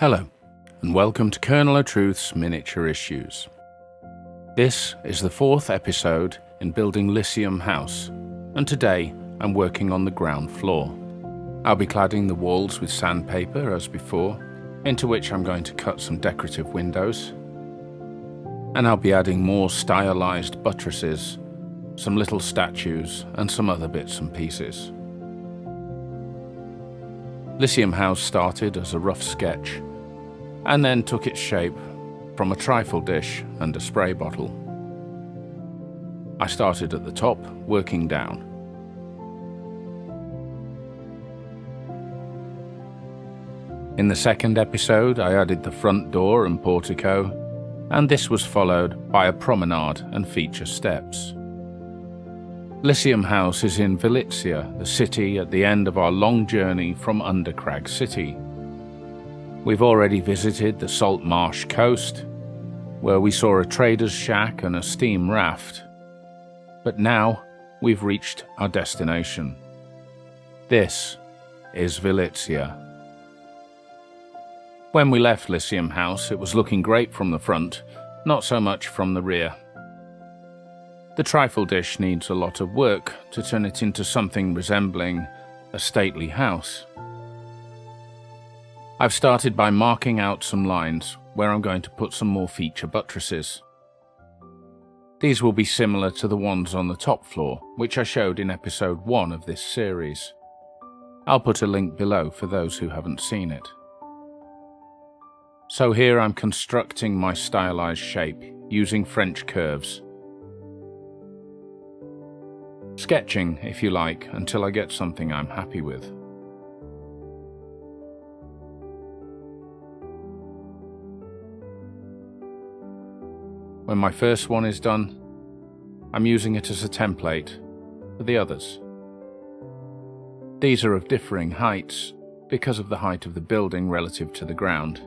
Hello, and welcome to Colonel O'Truth's Miniature Issues. This is the fourth episode in building Lyccium House, and today I'm working on the ground floor. I'll be cladding the walls with sandpaper as before, into which I'm going to cut some decorative windows, and I'll be adding more stylized buttresses, some little statues, and some other bits and pieces. Lyccium House started as a rough sketch, and then took its shape from a trifle dish and a spray bottle. I started at the top, working down. In the second episode, I added the front door and portico, and this was followed by a promenade and feature steps. Lyccium House is in Velitzia, the city at the end of our long journey from Undercrag City. We've already visited the salt marsh coast, where we saw a trader's shack and a steam raft. But now we've reached our destination. This is Velitzia. When we left Lyccium House, it was looking great from the front, not so much from the rear. The trifle dish needs a lot of work to turn it into something resembling a stately house. I've started by marking out some lines where I'm going to put some more feature buttresses. These will be similar to the ones on the top floor, which I showed in episode 1 of this series. I'll put a link below for those who haven't seen it. So here I'm constructing my stylized shape using French curves. Sketching, if you like, until I get something I'm happy with. When my first one is done, I'm using it as a template for the others. These are of differing heights because of the height of the building relative to the ground,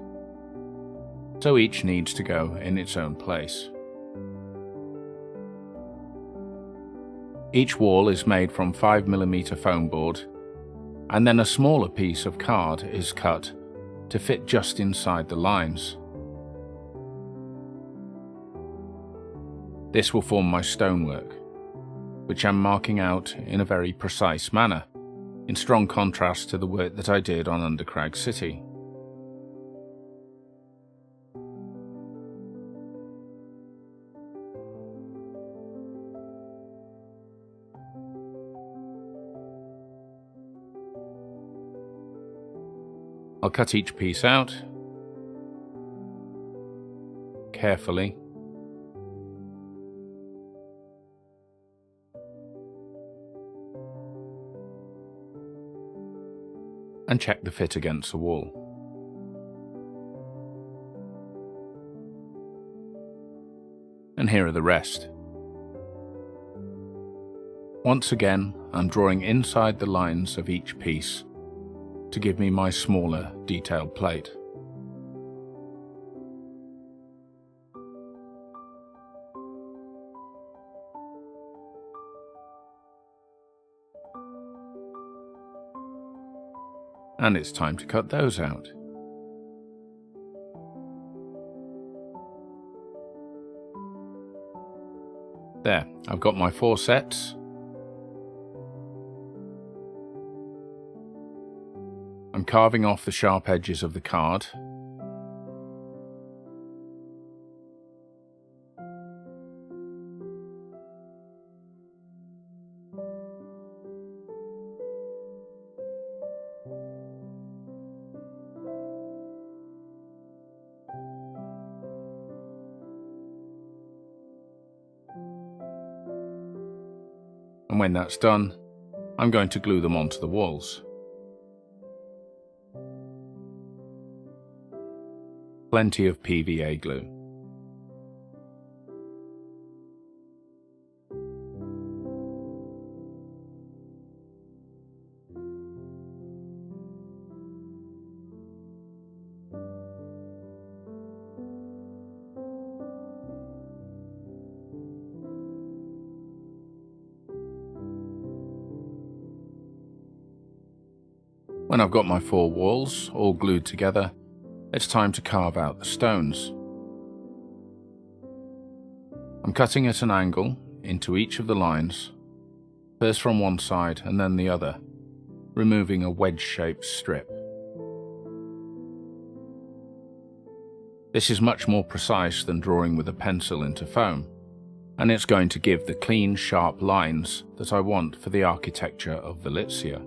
so each needs to go in its own place. Each wall is made from 5mm foam board, and then a smaller piece of card is cut to fit just inside the lines. This will form my stonework, which I'm marking out in a very precise manner, in strong contrast to the work that I did on Undercrag City. I'll cut each piece out carefully. And check the fit against the wall. And here are the rest. Once again, I'm drawing inside the lines of each piece to give me my smaller, detailed plate. And it's time to cut those out. There, I've got my 4 sets. I'm carving off the sharp edges of the card. And when that's done, I'm going to glue them onto the walls. Plenty of PVA glue. When I've got my 4 walls all glued together, it's time to carve out the stones. I'm cutting at an angle into each of the lines, first from one side and then the other, removing a wedge-shaped strip. This is much more precise than drawing with a pencil into foam, and it's going to give the clean, sharp lines that I want for the architecture of the Lycia.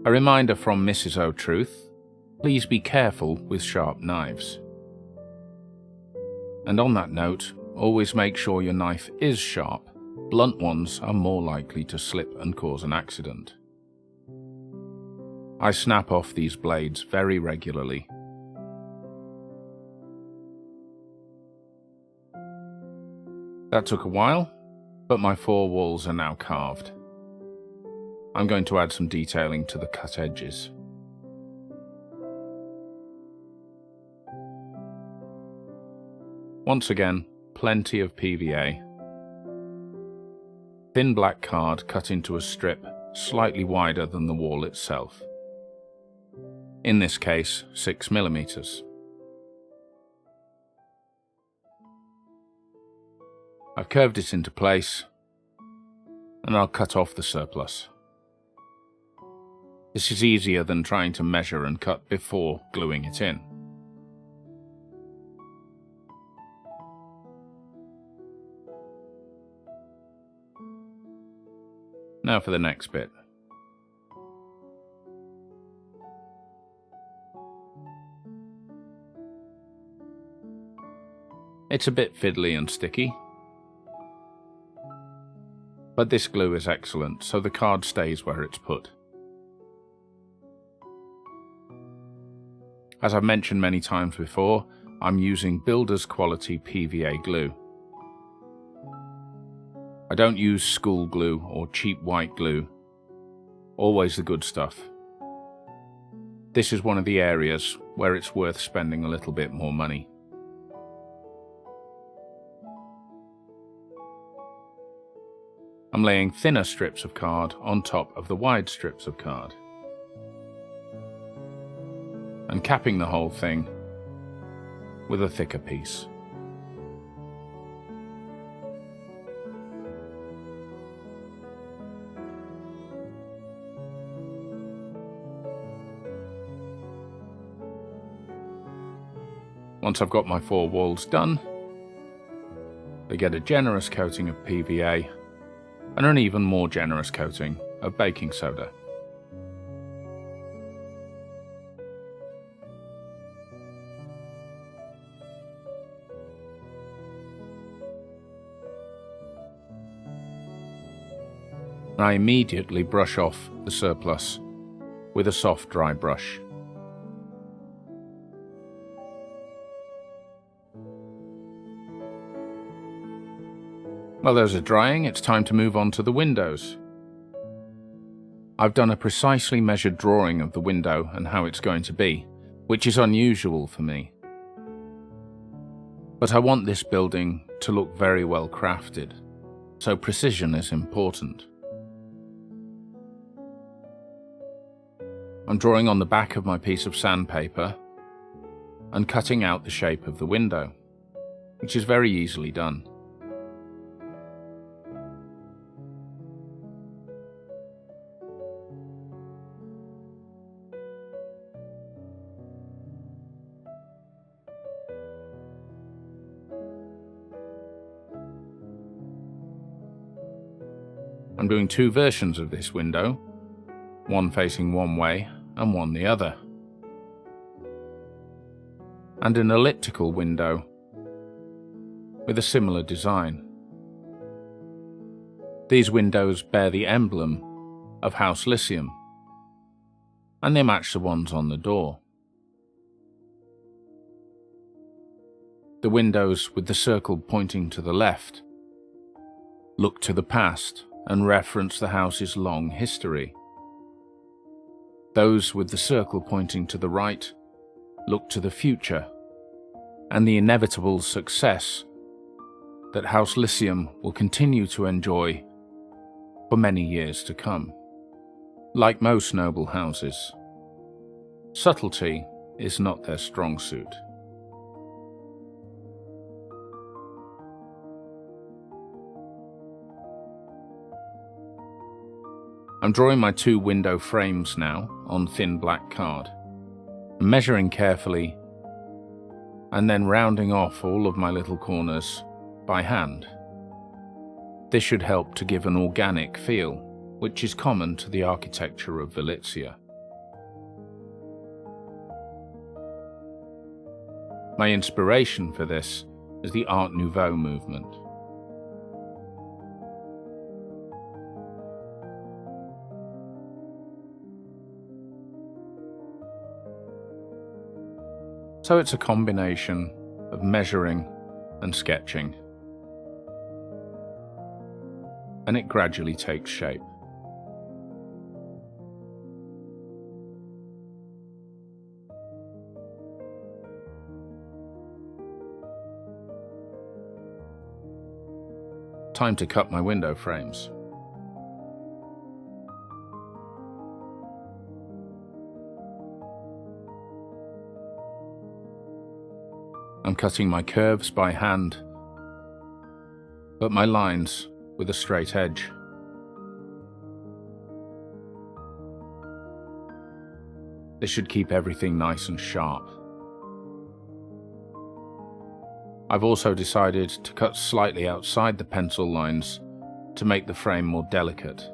A reminder from Mrs. O'Truth, please be careful with sharp knives. And on that note, always make sure your knife is sharp. Blunt ones are more likely to slip and cause an accident. I snap off these blades very regularly. That took a while, but my 4 walls are now carved. I'm going to add some detailing to the cut edges. Once again, plenty of PVA. Thin black card cut into a strip slightly wider than the wall itself. In this case, 6mm. I've curved it into place, and I'll cut off the surplus. This is easier than trying to measure and cut before gluing it in. Now for the next bit. It's a bit fiddly and sticky, but this glue is excellent, so the card stays where it's put. As I've mentioned many times before, I'm using builder's quality PVA glue. I don't use school glue or cheap white glue, always the good stuff. This is one of the areas where it's worth spending a little bit more money. I'm laying thinner strips of card on top of the wide strips of card, and capping the whole thing with a thicker piece. Once I've got my 4 walls done, they get a generous coating of PVA and an even more generous coating of baking soda. I immediately brush off the surplus with a soft dry brush. While those are drying, it's time to move on to the windows. I've done a precisely measured drawing of the window and how it's going to be, which is unusual for me. But I want this building to look very well crafted, so precision is important. I'm drawing on the back of my piece of sandpaper and cutting out the shape of the window, which is very easily done. I'm doing 2 versions of this window, one facing one way and one the other, and an elliptical window with a similar design. These windows bear the emblem of House Lyccium, and they match the ones on the door. The windows with the circle pointing to the left look to the past and reference the house's long history. Those with the circle pointing to the right look to the future and the inevitable success that House Lyccium will continue to enjoy for many years to come. Like most noble houses, subtlety is not their strong suit. I'm drawing my 2 window frames now on thin black card, measuring carefully and then rounding off all of my little corners by hand. This should help to give an organic feel, which is common to the architecture of Valizia. My inspiration for this is the Art Nouveau movement. So it's a combination of measuring and sketching, and it gradually takes shape. Time to cut my window frames. I'm cutting my curves by hand, but my lines with a straight edge. This should keep everything nice and sharp. I've also decided to cut slightly outside the pencil lines to make the frame more delicate.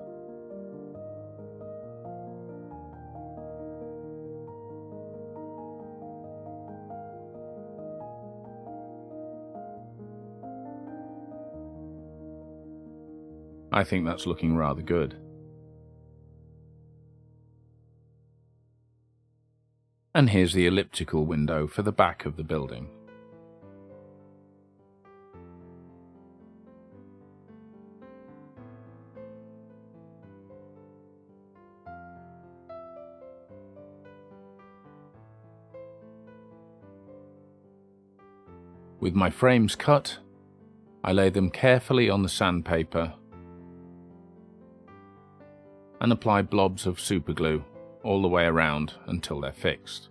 I think that's looking rather good. And here's the elliptical window for the back of the building. With my frames cut, I lay them carefully on the sandpaper and apply blobs of superglue all the way around until they're fixed.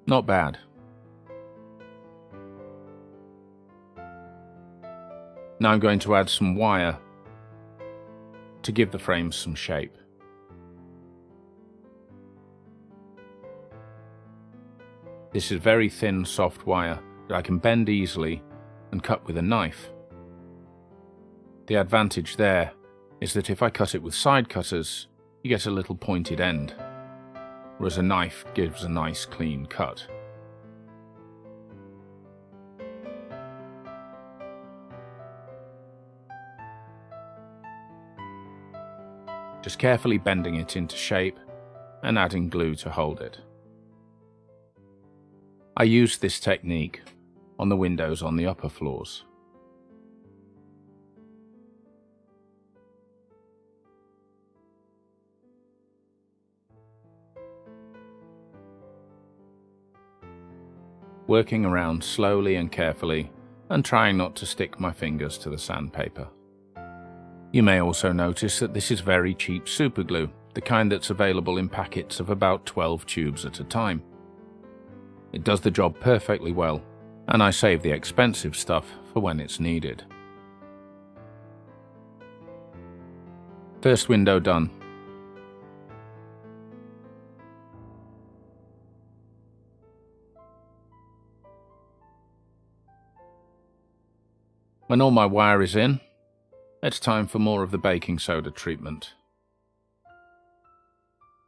Not bad. Now I'm going to add some wire to give the frames some shape. This is very thin, soft wire that I can bend easily and cut with a knife. The advantage there is that if I cut it with side cutters, you get a little pointed end, whereas a knife gives a nice clean cut. Just carefully bending it into shape and adding glue to hold it. I used this technique on the windows on the upper floors. Working around slowly and carefully and trying not to stick my fingers to the sandpaper. You may also notice that this is very cheap superglue, the kind that's available in packets of about 12 tubes at a time. It does the job perfectly well, and I save the expensive stuff for when it's needed. First window done. When all my wire is in, it's time for more of the baking soda treatment.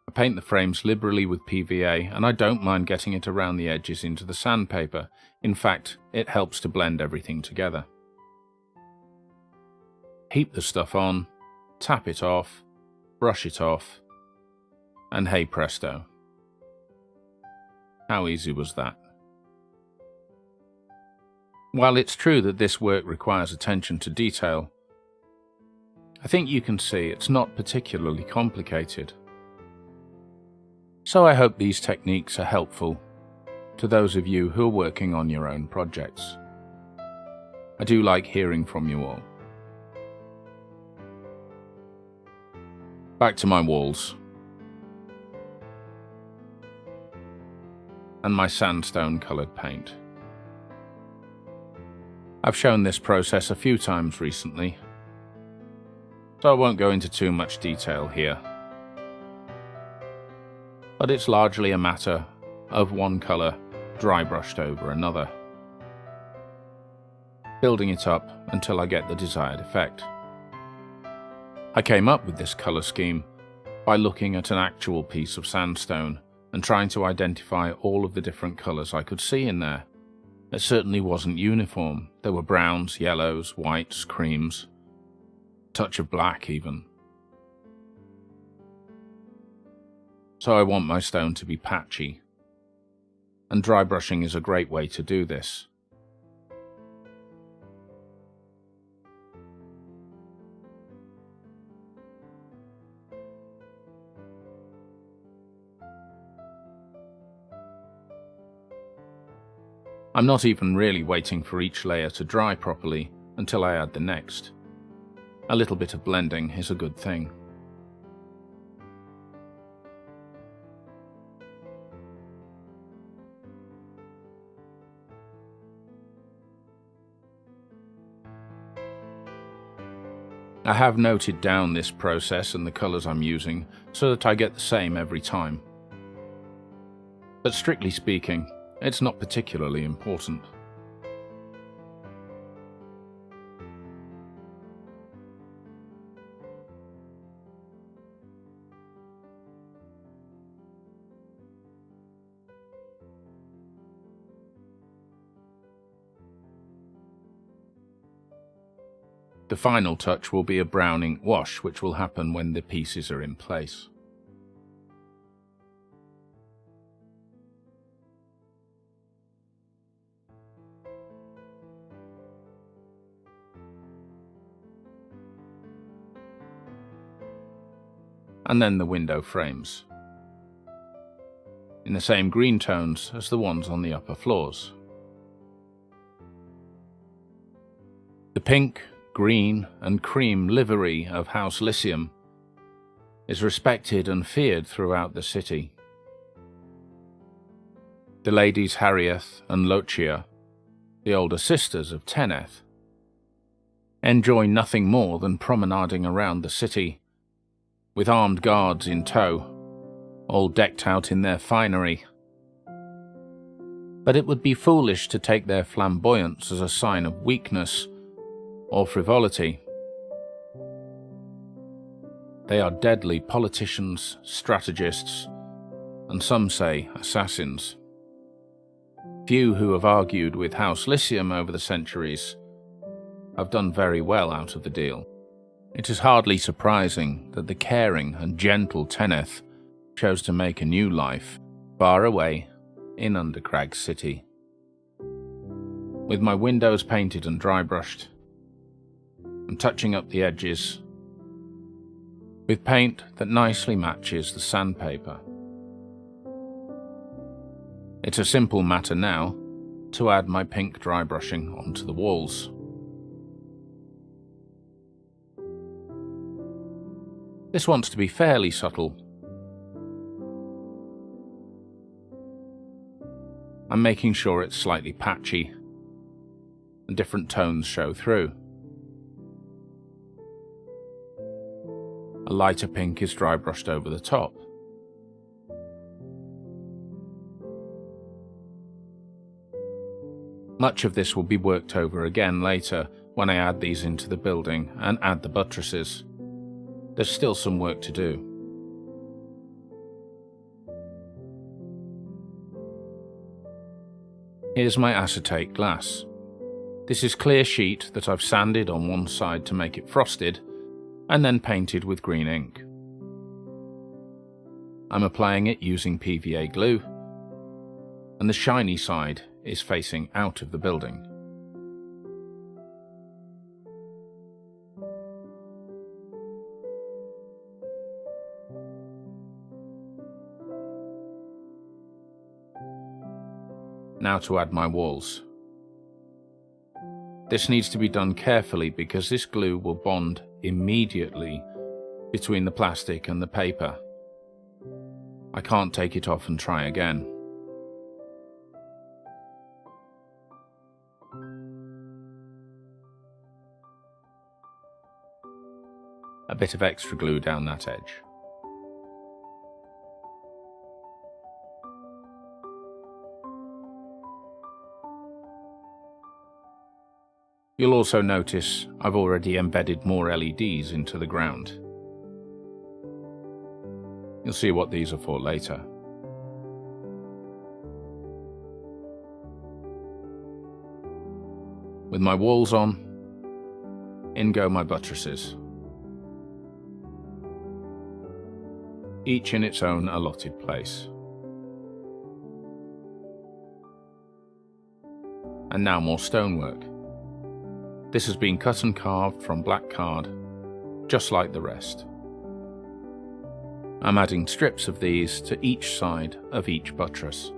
I paint the frames liberally with PVA, and I don't mind getting it around the edges into the sandpaper. In fact, it helps to blend everything together. Heap the stuff on, tap it off, brush it off, and hey presto. How easy was that? While it's true that this work requires attention to detail, I think you can see it's not particularly complicated. So I hope these techniques are helpful to those of you who are working on your own projects. I do like hearing from you all. Back to my walls and my sandstone coloured paint. I've shown this process a few times recently, so I won't go into too much detail here. But it's largely a matter of one colour dry brushed over another, building it up until I get the desired effect. I came up with this colour scheme by looking at an actual piece of sandstone and trying to identify all of the different colours I could see in there. It certainly wasn't uniform. There were browns, yellows, whites, creams, a touch of black even. So I want my stone to be patchy, and dry brushing is a great way to do this. I'm not even really waiting for each layer to dry properly until I add the next. A little bit of blending is a good thing. I have noted down this process and the colours I'm using so that I get the same every time. But strictly speaking, it's not particularly important. The final touch will be a brown ink wash, which will happen when the pieces are in place. And then the window frames, in the same green tones as the ones on the upper floors. The pink, green and cream livery of House Lyccium is respected and feared throughout the city. The ladies Harrieth and Lucia, the older sisters of Teneth, enjoy nothing more than promenading around the city, with armed guards in tow, all decked out in their finery. But it would be foolish to take their flamboyance as a sign of weakness or frivolity. They are deadly politicians, strategists, and some say assassins. Few who have argued with House Lyccium over the centuries have done very well out of the deal. It is hardly surprising that the caring and gentle Teneth chose to make a new life far away in Undercrag City. With my windows painted and dry brushed, I'm touching up the edges with paint that nicely matches the sandpaper. It's a simple matter now to add my pink dry brushing onto the walls. This wants to be fairly subtle. I'm making sure it's slightly patchy and different tones show through. A lighter pink is dry brushed over the top. Much of this will be worked over again later when I add these into the building and add the buttresses. There's still some work to do. Here's my acetate glass. This is clear sheet that I've sanded on one side to make it frosted and then painted with green ink. I'm applying it using PVA glue, and the shiny side is facing out of the building. Now to add my walls. This needs to be done carefully because this glue will bond immediately between the plastic and the paper. I can't take it off and try again. A bit of extra glue down that edge. You'll also notice I've already embedded more LEDs into the ground. You'll see what these are for later. With my walls on, in go my buttresses. Each in its own allotted place. And now more stonework. This has been cut and carved from black card, just like the rest. I'm adding strips of these to each side of each buttress.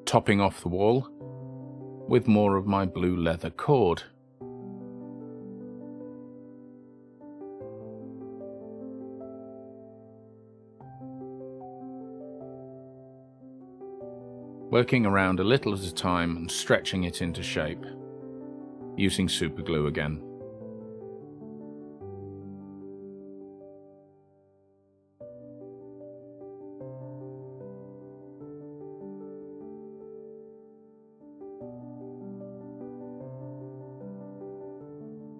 Topping off the wall with more of my blue leather cord. Working around a little at a time and stretching it into shape, using super glue again.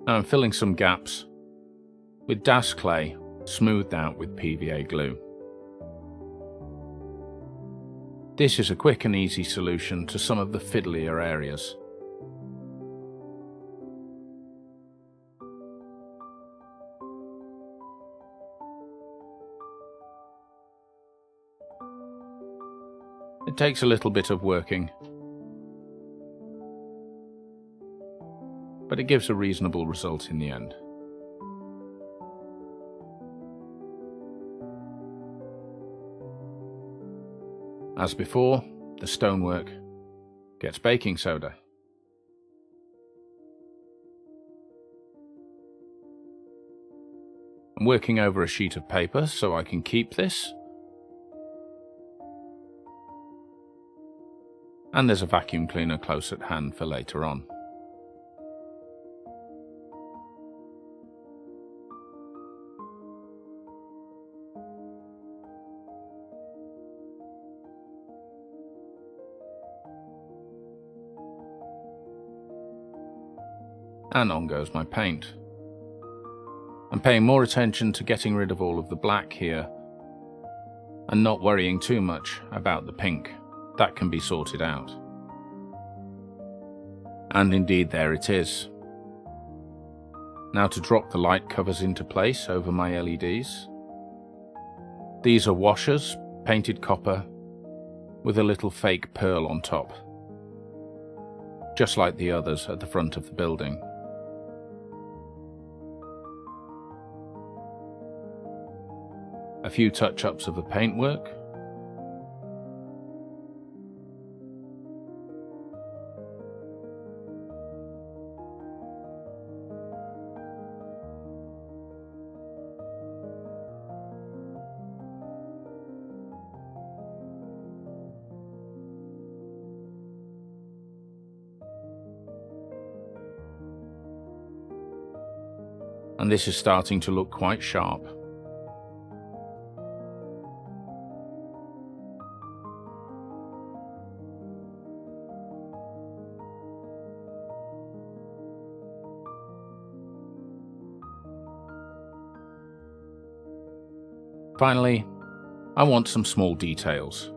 Now I'm filling some gaps with Das clay smoothed out with PVA glue. This is a quick and easy solution to some of the fiddlier areas. It takes a little bit of working, but it gives a reasonable result in the end. As before, the stonework gets baking soda. I'm working over a sheet of paper so I can keep this. And there's a vacuum cleaner close at hand for later on. And on goes my paint. I'm paying more attention to getting rid of all of the black here and not worrying too much about the pink. That can be sorted out. And indeed there it is. Now to drop the light covers into place over my LEDs. These are washers, painted copper, with a little fake pearl on top, just like the others at the front of the building. A few touch-ups of the paintwork. And this is starting to look quite sharp. Finally, I want some small details.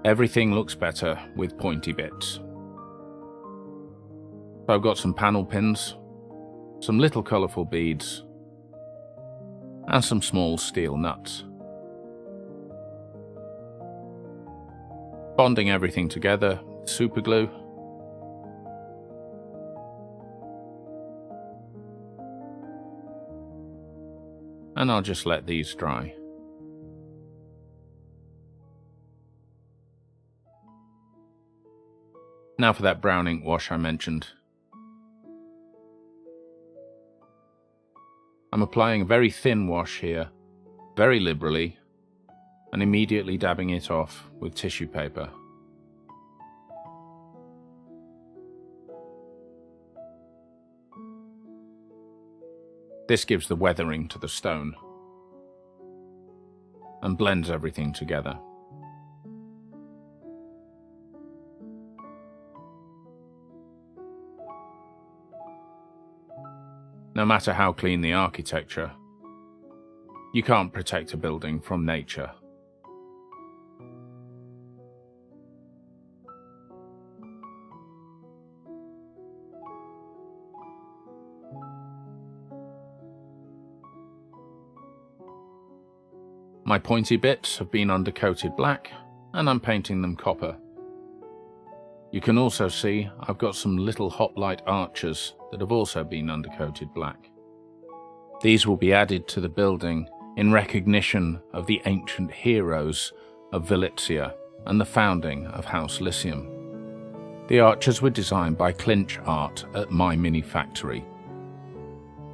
Everything looks better with pointy bits. So I've got some panel pins, some little colourful beads, and some small steel nuts. bonding everything together with super glue. And I'll just let these dry. Now for that brown ink wash I mentioned. I'm applying a very thin wash here, very liberally, and immediately dabbing it off with tissue paper. This gives the weathering to the stone and blends everything together. No matter how clean the architecture, you can't protect a building from nature. My pointy bits have been undercoated black, and I'm painting them copper. You can also see I've got some little hoplite arches that have also been undercoated black. These will be added to the building in recognition of the ancient heroes of Velitzia and the founding of House Lyccium. The arches were designed by Clinch Art at my mini factory,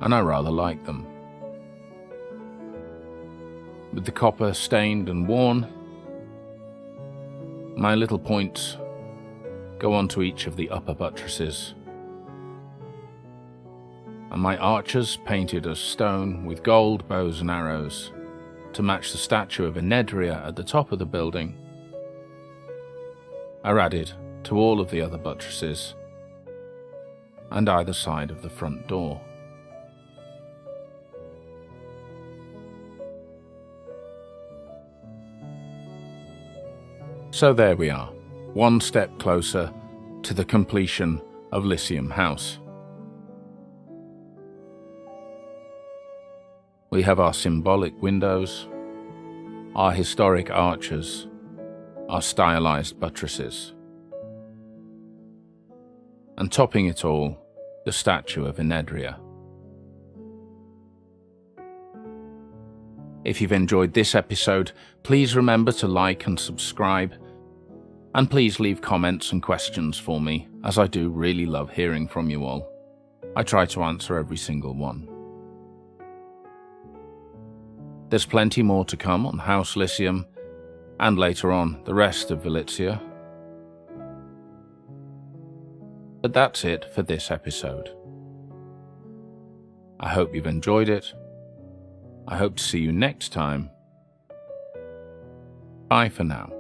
and I rather like them. With the copper stained and worn, my little points go onto each of the upper buttresses, and my arches painted as stone with gold bows and arrows to match the statue of Enedria at the top of the building are added to all of the other buttresses and either side of the front door. So there we are, one step closer to the completion of Lyccium House. We have our symbolic windows, our historic arches, our stylized buttresses, and topping it all, the statue of Enedria. If you've enjoyed this episode, please remember to like and subscribe, and please leave comments and questions for me, as I do really love hearing from you all. I try to answer every single one. There's plenty more to come on House Lyccium, and later on the rest of Velitzia. But that's it for this episode. I hope you've enjoyed it. I hope to see you next time. Bye for now.